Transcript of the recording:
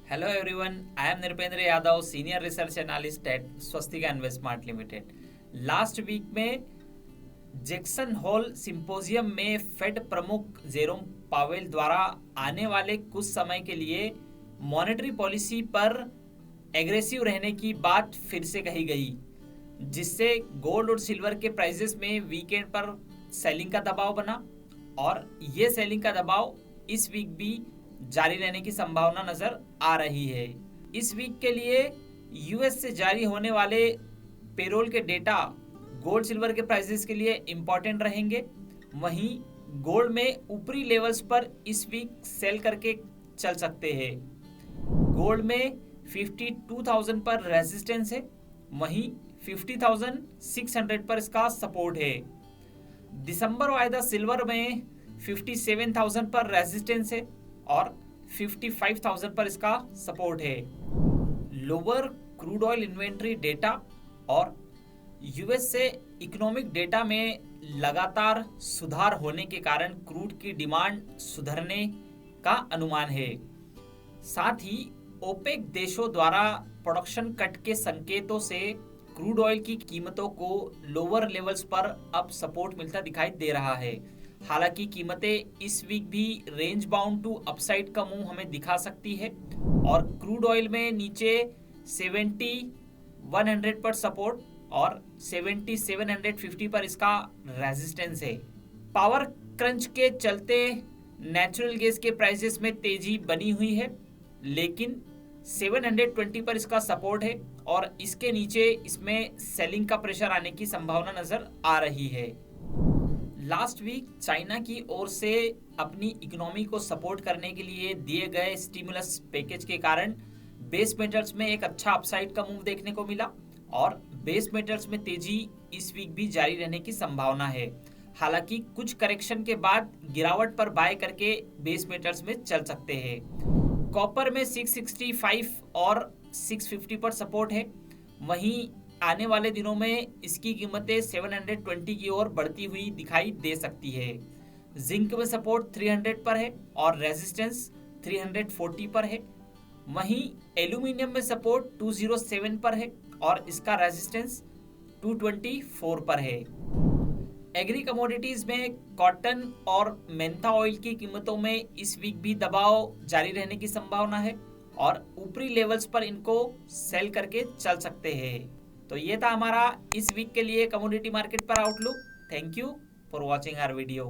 Hello everyone, I am Nirpendra Yadav, Senior Research Analyst at Swastika Investmart Limited. Last week में Jackson Hole symposium में Fed प्रमुख Jerome Powell द्वारा आने वाले कुछ समय के लिए मॉनेटरी पॉलिसी पर एग्रेसिव रहने की बात फिर से कही गई, जिससे गोल्ड और सिल्वर के प्राइसेस में वीकेंड पर सेलिंग का दबाव बना और ये सेलिंग का दबाव इस वीक भी जारी रहने की संभावना नजर आ रही है। इस वीक के लिए यूएस से जारी होने वाले पेरोल के डेटा गोल्ड सिल्वर के प्राइसेस के लिए इंपॉर्टेंट रहेंगे। वहीं गोल्ड में ऊपरी लेवल्स पर इस वीक सेल करके चल सकते हैं। गोल्ड में 52,000 पर रेजिस्टेंस है, वहीं 50,600 पर इसका सपोर्ट है। दिसंबर वायदा सिल्वर में 57,000 पर रेजिस्टेंस है और 55,000 पर इसका सपोर्ट है। Lower crude oil inventory data और यूएस से इकोनॉमिक डेटा में लगातार सुधार होने के कारण क्रूड की डिमांड सुधरने का अनुमान है। साथ ही ओपेक देशों द्वारा प्रोडक्शन कट के संकेतों से क्रूड ऑयल की कीमतों को लोअर लेवल्स पर अब सपोर्ट मिलता दिखाई दे रहा है। हालांकि कीमतें इस वीक भी रेंज बाउंड टू अपसाइड का मुंह हमें दिखा सकती है और क्रूड ऑयल में नीचे 70-100 पर सपोर्ट और 70-750 पर इसका रेजिस्टेंस है। पावर क्रंच के चलते नेचुरल गैस के प्राइसेस में तेजी बनी हुई है, लेकिन 720 पर इसका सपोर्ट है और इसके नीचे इसमें सेलिंग का प्रेशर आने की संभावना नजर आ रही है। लास्ट वीक चाइना की ओर से अपनी इकोनॉमी को सपोर्ट करने के लिए दिए गए स्टिमुलस पैकेज के कारण बेस मेटल्स में एक अच्छा अपसाइड का मूव देखने को मिला और बेस मेटल्स में तेजी इस वीक भी जारी रहने की संभावना है। हालांकि कुछ करेक्शन के बाद गिरावट पर बाय करके बेस मेटल्स में चल सकते हैं। कॉपर में 665 और 650 पर सपोर्ट है, वहीं आने वाले दिनों में इसकी कीमतें 720 की ओर बढ़ती हुई दिखाई दे सकती है। जिंक में सपोर्ट 300 पर है और रेजिस्टेंस 340 पर है। वहीं एल्यूमिनियम में सपोर्ट 207 पर है और इसका रेजिस्टेंस 224 पर है। एग्री कमोडिटीज में कॉटन और मेंथा ऑयल की कीमतों में इस वीक भी दबाव जारी रहने की संभावना है और ऊपरी लेवल्स पर इनको सेल करके चल सकते हैं। तो ये था हमारा इस वीक के लिए कमोडिटी मार्केट पर outlook. Thank you for watching our video.